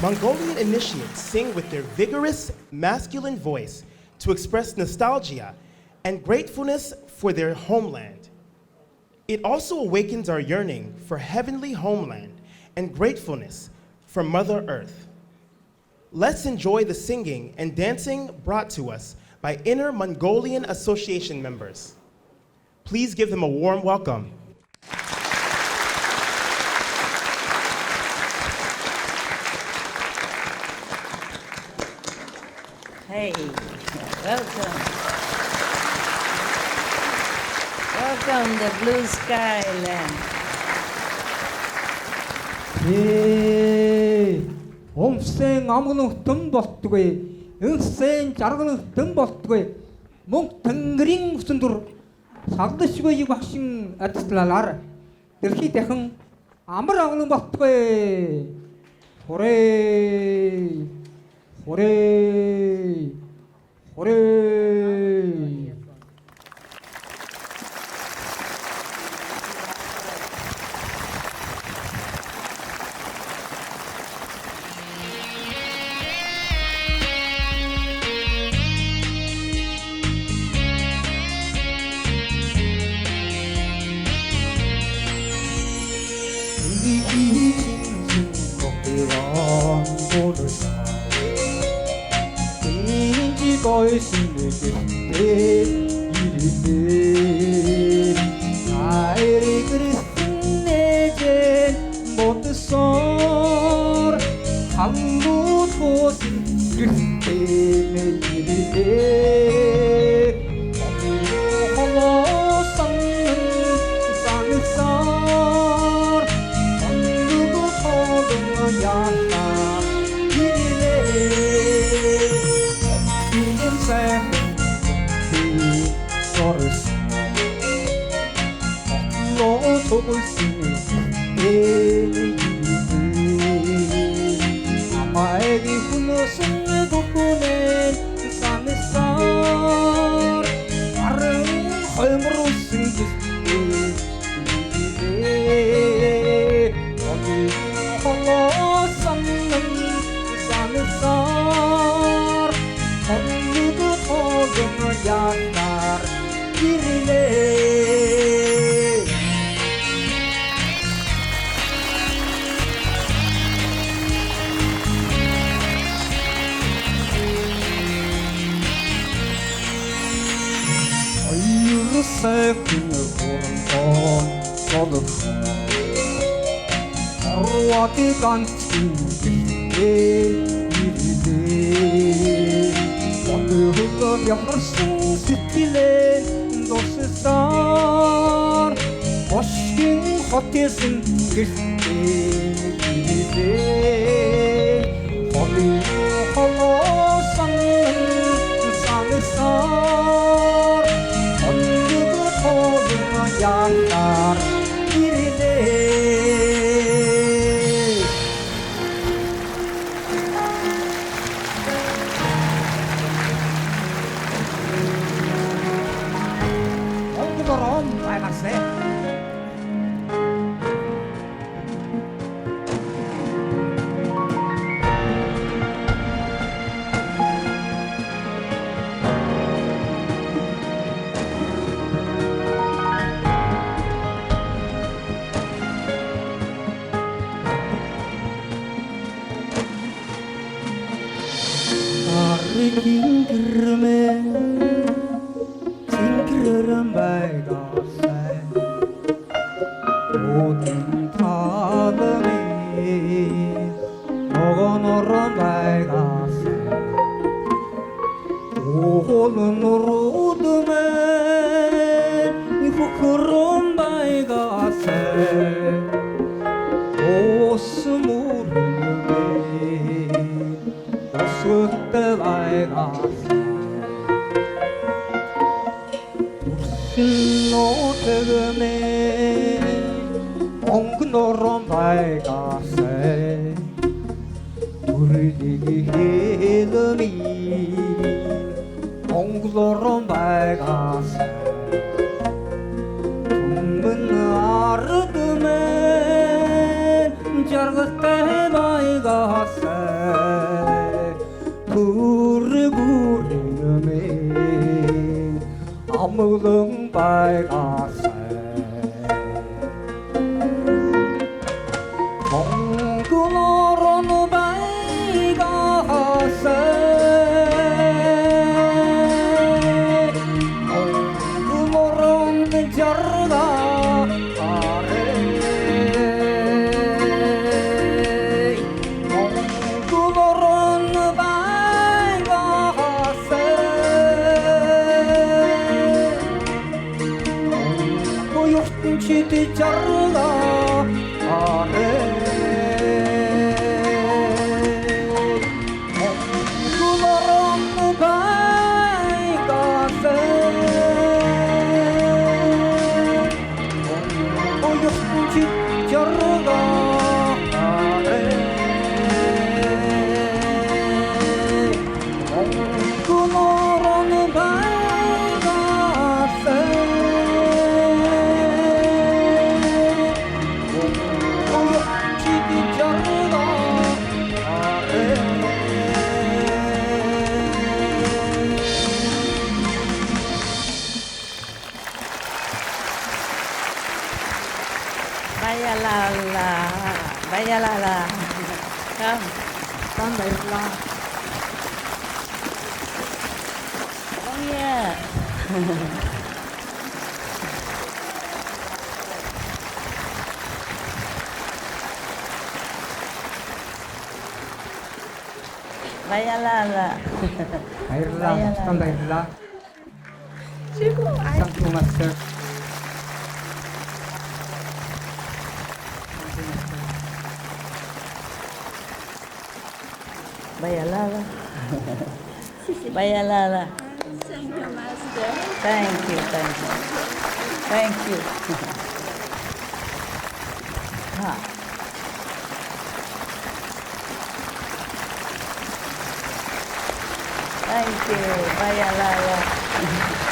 Mongolian initiates sing with their vigorous, masculine voice to express nostalgia and gratefulness for their homeland. It also awakens our yearning for heavenly homeland and gratefulness for Mother Earth. Let's enjoy the singing and dancing brought to us by Inner Mongolian Association members. Please give them a warm welcome. Hey, welcome. Welcome to Blue Sky Land. Өмсөн амган өтөн болтгүй. Өнсөн жаргал өтөн болтгүй. Мөнх тэнгэрийн өсөндөр сагдашгүй багшин адслалаар дэлхий дахин амар амган болтгүй. Хүрээ. Хүрээ. Хүрээ. Jargate baiga se Омглон байгасай Монголорон байгасай Монголорон жарга аре Монголорон Chiti charga are Kumaram bai kase Oyuk chit charga are Kumaram bai kase Bayalala. Come. Stand by la Oh yeah. Bayalala. Airla Bayalala. stand by la Sigo ay. Thank you master Bayalala. Bayalala. Thank you, Master. Thank you, thank you. Thank you. Ha. Thank you, Bayalala.